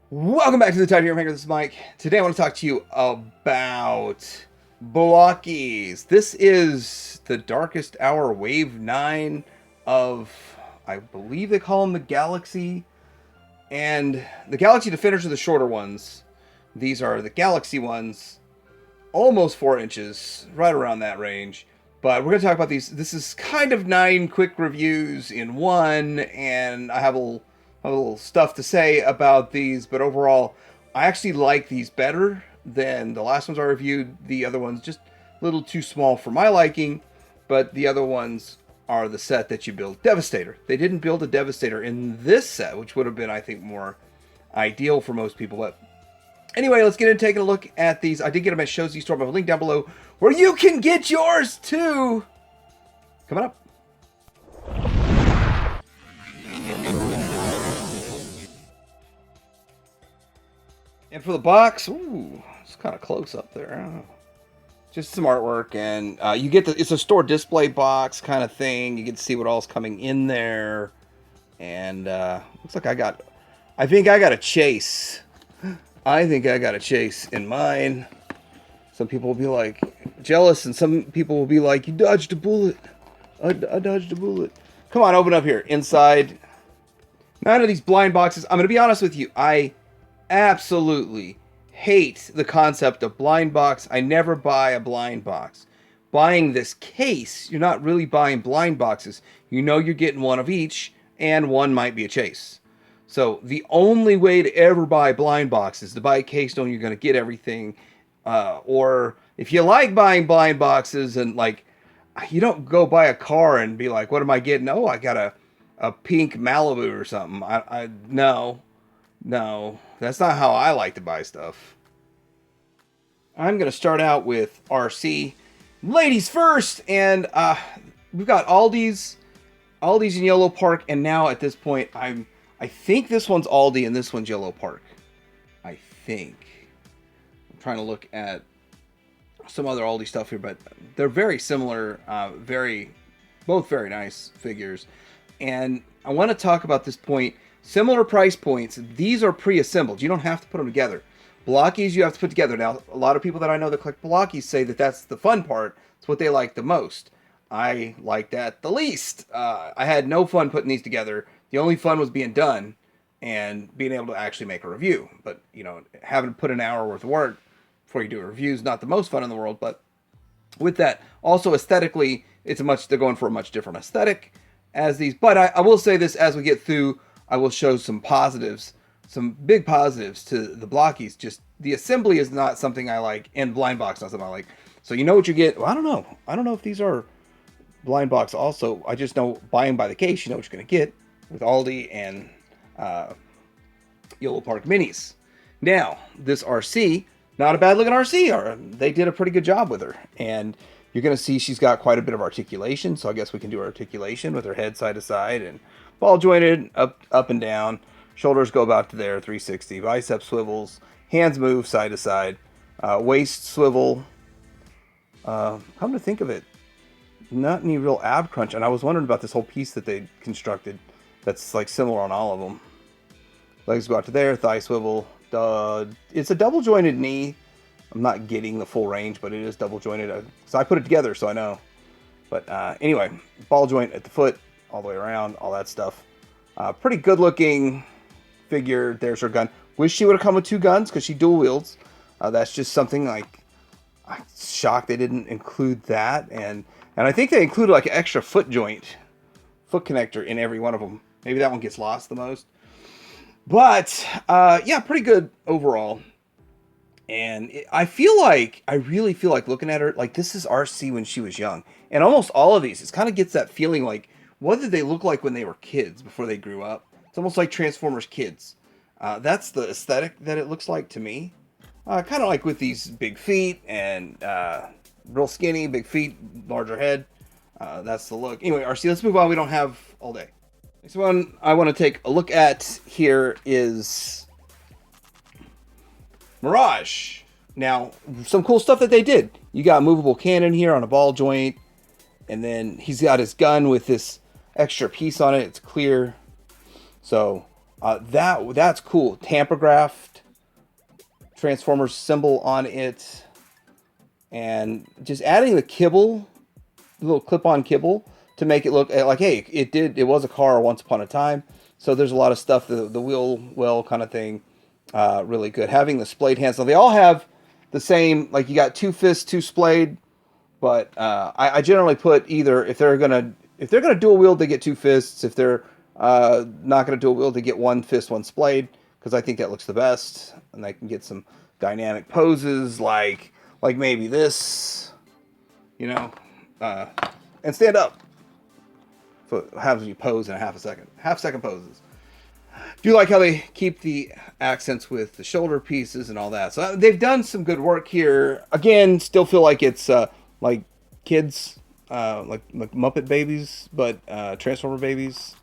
Welcome back to the Titanium Hanger. This is Mike. Today I want to talk to you about Blokees. This is the Darkest Hour Wave 9 of, I believe they call them the Galaxy. And the Galaxy Defenders are the shorter ones. These are the Galaxy ones, almost 4 inches, right around that range. But we're going to talk about these. This is kind of 9 quick reviews in one, and I have a little stuff to say about these, but overall, I actually like these better than the last ones I reviewed. The other ones just a little too small for my liking, but the other ones are the set that you build. Devastator. They didn't build a Devastator in this set, which would have been, I think, more ideal for most people. But anyway, let's get into taking a look at these. I did get them at Shows Store. I have a link down below where you can get yours too. Coming up. And for the box, ooh, it's kind of close up there. Just some artwork, and you get it's a store display box kind of thing. You get to see what all's coming in there, and looks like I think I got a chase. I think I got a chase in mine. Some people will be like jealous, and some people will be like, "You dodged a bullet. I dodged a bullet." Come on, open up here. Inside, none of these blind boxes. I'm gonna be honest with you. I absolutely hate the concept of blind box. I never buy a blind box. Buying this case, you're not really buying blind boxes. You know you're getting one of each, and one might be a chase. So the only way to ever buy blind boxes is to buy a case knowing you're going to get everything. Or if you like buying blind boxes and like, you don't go buy a car and be like, what am I getting? Oh, I got a pink Malibu or something. No, that's not how I like to buy stuff. I'm going to start out with RC. Ladies first, and we've got Aldi's in Yellow Park, and now at this point, I think this one's Aldi and this one's Yellow Park. I think. I'm trying to look at some other Aldi stuff here, but they're very similar, both very nice figures. And I want to talk about this point. Similar price points. These are pre-assembled. You don't have to put them together. Blokees you have to put together. Now, a lot of people that I know that collect Blokees say that that's the fun part. It's what they like the most. I like that the least. I had no fun putting these together. The only fun was being done and being able to actually make a review. But, you know, having to put an hour worth of work before you do a review is not the most fun in the world. But with that, also aesthetically, they're going for a much different aesthetic as these. But I will say this as we get through. I will show some positives, some big positives to the Blokees. Just the assembly is not something I like, and blind box not something I like. So you know what you get. Well, I don't know. I don't know if these are blind box also. I just know buying by the case, you know what you're going to get with Aldi and Yellow Park Minis. Now, this RC, not a bad looking RC. They did a pretty good job with her. And you're going to see she's got quite a bit of articulation. So I guess we can do articulation with her head side to side and ball jointed, up and down. Shoulders go about to there, 360. Bicep swivels. Hands move side to side. Waist swivel. Come to think of it, not any real ab crunch. And I was wondering about this whole piece that they constructed that's like similar on all of them. Legs go out to there, thigh swivel. It's a double jointed knee. I'm not getting the full range, but it is double jointed. So I put it together so I know. But anyway, ball joint at the foot, all the way around, all that stuff. Pretty good looking figure. There's her gun. Wish she would have come with 2 guns because she dual wields. That's just something like, I'm shocked they didn't include that. And I think they included like an extra foot connector in every one of them. Maybe that one gets lost the most. But yeah, pretty good overall. And I really feel like looking at her, like this is RC when she was young. And almost all of these, it kind of gets that feeling like, what did they look like when they were kids before they grew up? It's almost like Transformers Kids. That's the aesthetic that it looks like to me. Kind of like with these big feet and real skinny, big feet, larger head. That's the look. Anyway, RC, let's move on. We don't have all day. Next one I want to take a look at here is Mirage. Now, some cool stuff that they did. You got a movable cannon here on a ball joint. And then he's got his gun with this extra piece on it. It's clear. So That's cool. Tampergraphed Transformers symbol on it, and just adding the kibble, the little clip-on kibble, to make it look like, hey, it was a car once upon a time. So there's a lot of stuff, the wheel well kind of thing, really good. Having the splayed hands. Now they all have the same, like you got two fists, two splayed, but I generally put either, if they're gonna dual wield, they get two fists. If they're not gonna dual wield, they get one fist, one splayed, because I think that looks the best, and they can get some dynamic poses like maybe this, you know, and stand up. So it has you pose in a half second poses. Do like how they keep the accents with the shoulder pieces and all that. So they've done some good work here. Again, still feel like it's like kids, like Muppet babies, but Transformer babies.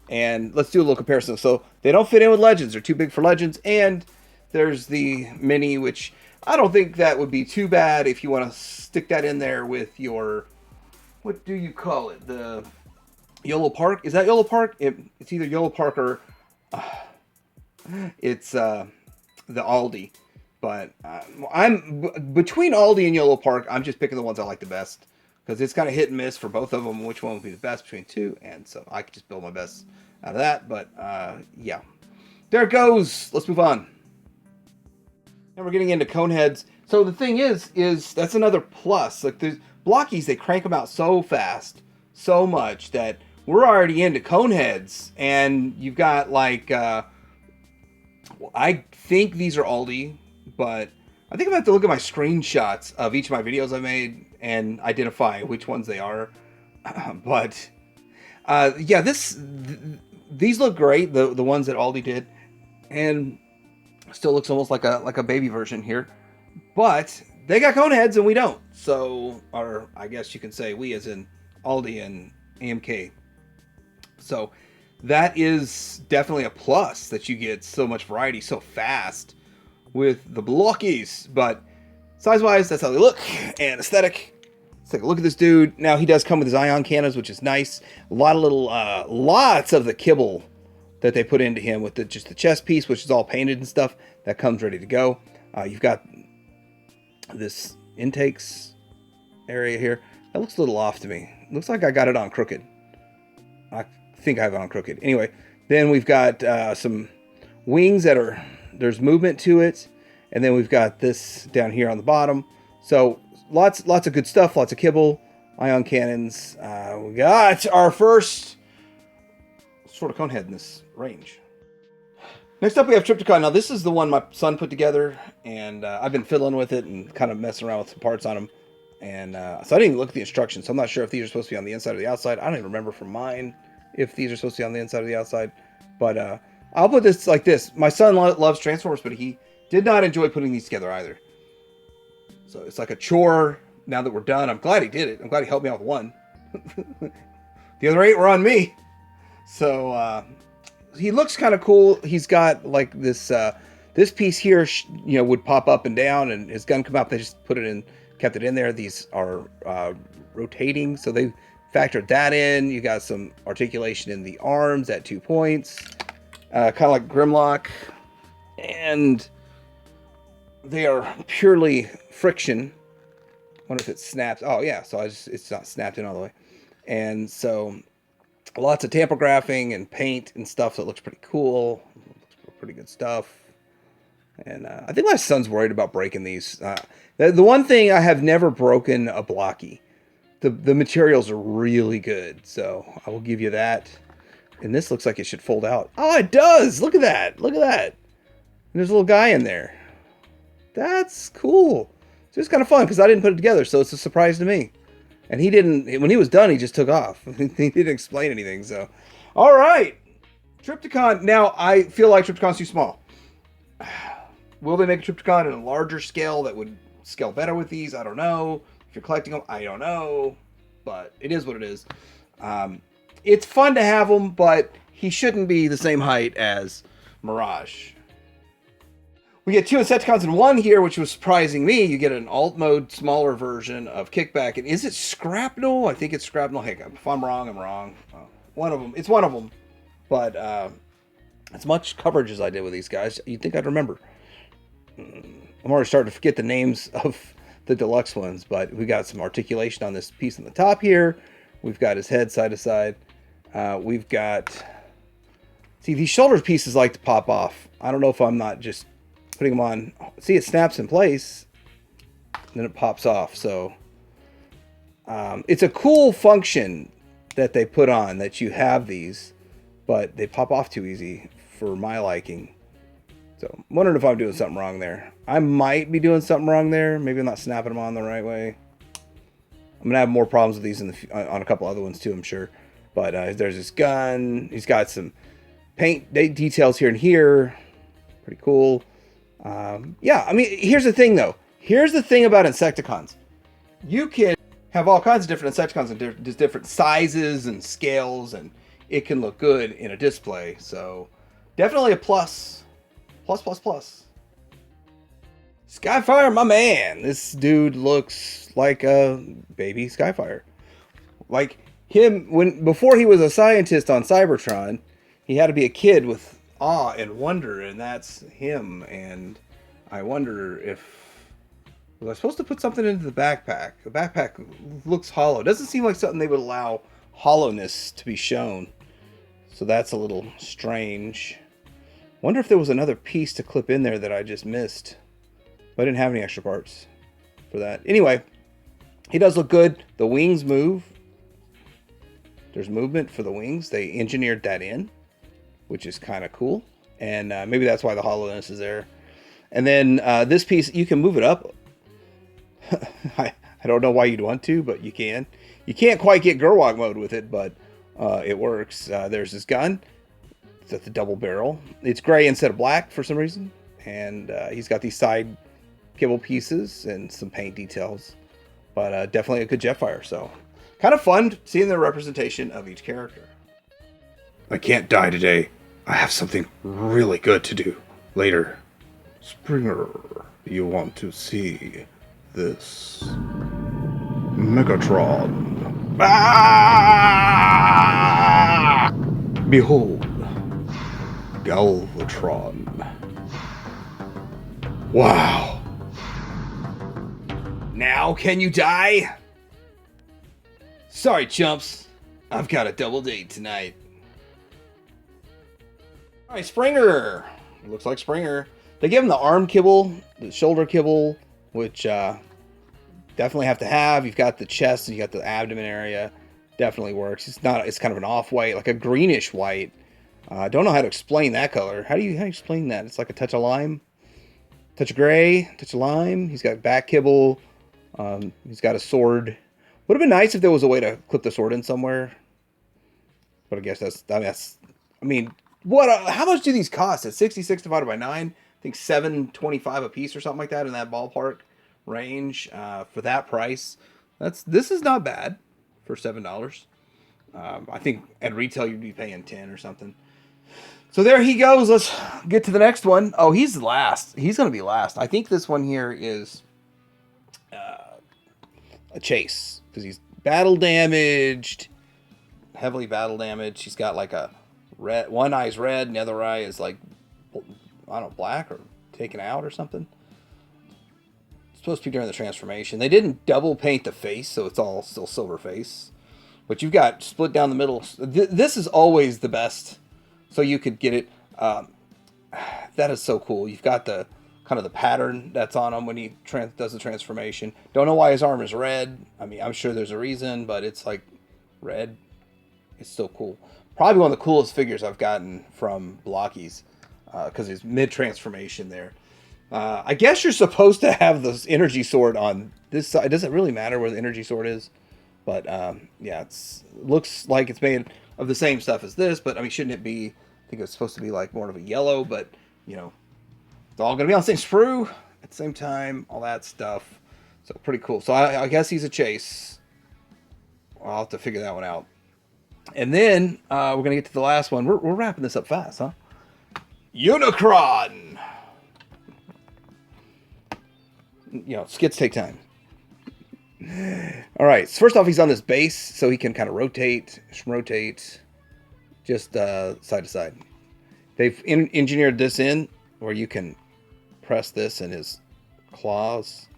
And let's do a little comparison. So they don't fit in with Legends. They're too big for Legends. And there's the Mini, which I don't think that would be too bad if you want to stick that in there with your, what do you call it? The Yellow Park? Is that Yellow Park? It's either Yellow Park or it's the Aldi. But I'm between Aldi and Yellow Park. I'm just picking the ones I like the best, because it's kind of hit and miss for both of them, which one would be the best between two. And so I could just build my best out of that. But yeah, there it goes. Let's move on. And we're getting into cone heads. So the thing is that's another plus. Like there's Blokees, they crank them out so fast, so much that we're already into cone heads. And you've got like, I think these are Aldi, but I think I'm gonna have to look at my screenshots of each of my videos I made and identify which ones they are. But yeah, these look great. The ones that Aldi did, and still looks almost like a baby version here. But they got cone heads and we don't. So, or I guess you can say we, as in Aldi and AMK. So that is definitely a plus, that you get so much variety so fast with the Blokees. But size-wise, that's how they look. And aesthetic, let's take a look at this dude. Now, he does come with his ion cannons, which is nice. A lot of little, lots of the kibble that they put into him with just the chest piece, which is all painted and stuff, that comes ready to go. You've got this intakes area here. That looks a little off to me. Looks like I got it on crooked. I think I have it on crooked. Anyway, then we've got some wings that are, there's movement to it. And then we've got this down here on the bottom. So lots of good stuff, lots of kibble, ion cannons. We got our first sort of cone head in this range. Next up we have Trypticon. Now this is the one my son put together, and I've been fiddling with it and kind of messing around with some parts on them. And so I didn't even look at the instructions, so I'm not sure if these are supposed to be on the inside or the outside. I don't even remember from mine if these are supposed to be on the inside or the outside. But I'll put this like this. My son loves Transformers, but he did not enjoy putting these together either. So it's like a chore now that we're done. I'm glad he did it. I'm glad he helped me out with one. The other 8 were on me. So he looks kind of cool. He's got like this this piece here, you know, would pop up and down, and his gun come out. They just put it in, kept it in there. These are rotating, so they factored that in. You got some articulation in the arms at 2 points, kind of like Grimlock, and they are purely friction. I wonder if it snaps. Oh yeah, so it's not snapped in all the way, and so lots of tampographing and paint and stuff. So it looks pretty cool. Looks pretty good stuff. And I think my son's worried about breaking these. The one thing, I have never broken a Blokie. The materials are really good, so I will give you that. And this looks like it should fold out. Oh, it does! Look at that! Look at that! And there's a little guy in there. That's cool. So it's kind of fun, because I didn't put it together, so it's a surprise to me. And he didn't, when he was done, he just took off. He didn't explain anything, so. All right! Trypticon. Now, I feel like Trypticon's too small. Will they make a Trypticon in a larger scale that would scale better with these? I don't know. If you're collecting them, I don't know. But it is what it is. It's fun to have him, but he shouldn't be the same height as Mirage. We get 2 Insecticons in 1 here, which was surprising me. You get an alt mode, smaller version of Kickback. And is it Scrapnel? I think it's Scrapnel. Hey, if I'm wrong, I'm wrong. One of them. It's one of them. But as much coverage as I did with these guys, you'd think I'd remember. I'm already starting to forget the names of the deluxe ones, but we got some articulation on this piece on the top here. We've got his head side to side. We've got... See, these shoulder pieces like to pop off. I don't know if I'm not just putting them on. See, it snaps in place, then it pops off. So it's a cool function that they put on, that you have these, but they pop off too easy for my liking. So I'm wondering if I'm doing something wrong there. I might be doing something wrong there. Maybe I'm not snapping them on the right way. I'm going to have more problems with these on a couple other ones too, I'm sure. But there's this gun. He's got some paint details here and here. Pretty cool. Yeah, I mean, here's the thing, though. Here's the thing about Insecticons. You can have all kinds of different Insecticons and different sizes and scales, and it can look good in a display. So definitely a plus. Plus. Skyfire, my man. This dude looks like a baby Skyfire. Like him, before he was a scientist on Cybertron, he had to be a kid with awe and wonder, and that's him. And I wonder if... Was I supposed to put something into the backpack? The backpack looks hollow. It doesn't seem like something they would allow hollowness to be shown. So that's a little strange. Wonder if there was another piece to clip in there that I just missed. But I didn't have any extra parts for that. Anyway, he does look good. The wings move. There's movement for the wings. They engineered that in, which is kind of cool. And maybe that's why the hollowness is there. And then this piece, you can move it up. I don't know why you'd want to, but you can. You can't quite get Gerwog mode with it, but it works. There's this gun. It's at the double barrel. It's gray instead of black for some reason. And he's got these side kibble pieces and some paint details. But definitely a good Jetfire. So kind of fun seeing the representation of each character. I can't die today. I have something really good to do later. Springer, you want to see this? Megatron. Ah! Behold, Galvatron. Wow. Now can you die? Sorry, chumps. I've got a double date tonight. Alright, Springer. It looks like Springer. They give him the arm kibble, the shoulder kibble, which definitely have to have. You've got the chest and you got the abdomen area. Definitely works. It's kind of an off-white, like a greenish white. Don't know how to explain that color. How do you explain that? It's like a touch of lime, touch of gray, touch of lime. He's got back kibble. He's got a sword. Would have been nice if there was a way to clip the sword in somewhere. But I guess I mean, what? How much do these cost? At 66 divided by 9, I think $7.25 a piece or something like that in that ballpark range. For that price, this is not bad for $7. I think at retail you'd be paying 10 or something. So there he goes. Let's get to the next one. Oh, he's last. He's going to be last. I think this one here is a chase because he's battle damaged, heavily battle damaged. He's got like a red, one eye's red and the other eye is like, I don't know, black or taken out or something. It's supposed to be during the transformation. They didn't double paint the face, so it's all still silver face. But you've got split down the middle. This is always the best. So you could get it. That is so cool. You've got the kind of the pattern that's on him when he does the transformation. Don't know why his arm is red. I mean, I'm sure there's a reason, but it's like red. It's still cool. Probably one of the coolest figures I've gotten from Blokees because he's mid-transformation there. I guess you're supposed to have this energy sword on this side. It doesn't really matter where the energy sword is. But, yeah, it looks like it's made of the same stuff as this. But, I mean, shouldn't it be... I think it's supposed to be, like, more of a yellow. But, you know, it's all going to be on the same sprue at the same time. All that stuff. So, pretty cool. So, I guess he's a chase. I'll have to figure that one out. And then, we're going to get to the last one. We're wrapping this up fast, huh? Unicron! You know, skits take time. All right. So first off, he's on this base, so he can kind of rotate just side to side. they've engineered this in where you can press this and his claws,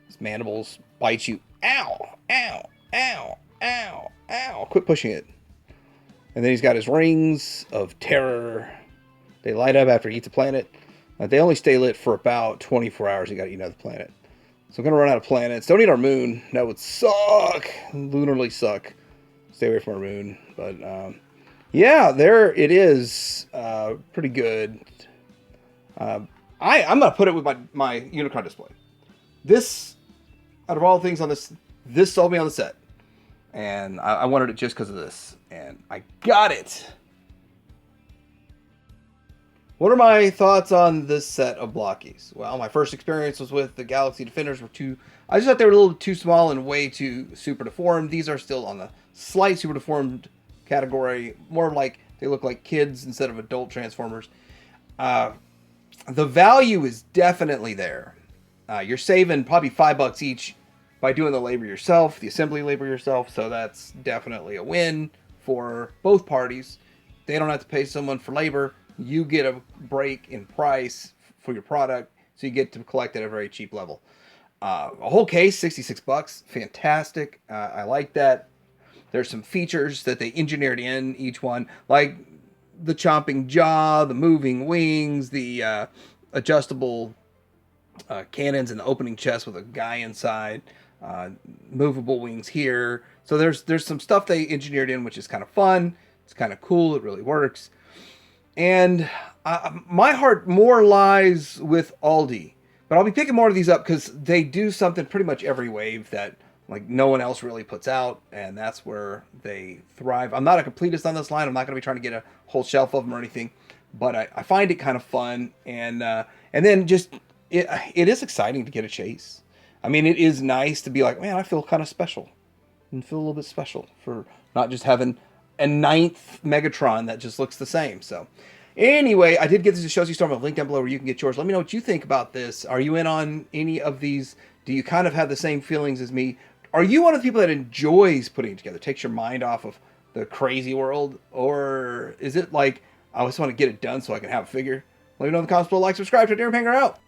his mandibles bite you. Ow, ow, ow, ow, ow. Quit pushing it. And then he's got his rings of terror. They light up after he eats a planet. They only stay lit for about 24 hours. You got to eat another planet. So I'm going to run out of planets. Don't eat our moon. That would suck. Lunarly suck. Stay away from our moon. But yeah, there it is. Pretty good. I'm going to put it with my Unicron display. This, out of all the things on this sold me on the set. And I wanted it just because of this. And I got it. What are my thoughts on this set of Blokees? Well, my first experience was with the Galaxy Defenders. I just thought they were a little too small and way too super deformed. These are still on the slight super deformed category. More like they look like kids instead of adult Transformers. The value is definitely there. You're saving probably $5 each by doing the labor yourself, the assembly labor yourself. So that's definitely a win for both parties. They don't have to pay someone for labor. You get a break in price for your product, so you get to collect at a very cheap level. A whole case, $66, fantastic. I like that. There's some features that they engineered in each one, like the chomping jaw, the moving wings, the adjustable cannons in the opening chest with a guy inside, movable wings here. So there's some stuff they engineered in, which is kind of fun. It's kind of cool. It really works. And my heart more lies with Aldi. But I'll be picking more of these up because they do something pretty much every wave that like no one else really puts out. And that's where they thrive. I'm not a completist on this line. I'm not going to be trying to get a whole shelf of them or anything. But I find it kind of fun. And then just it is exciting to get a chase. I mean, it is nice to be like, man, I feel kind of special. And feel a little bit special for not just having a 9th Megatron that just looks the same. So anyway, I did get this to Shows You Storm. I've linked down below where you can get yours. Let me know what you think about this. Are you in on any of these? Do you kind of have the same feelings as me? Are you one of the people that enjoys putting it together, takes your mind off of the crazy world? Or is it like, I just want to get it done so I can have a figure? Let me know in the comments below. Like, subscribe to Darren Panger out.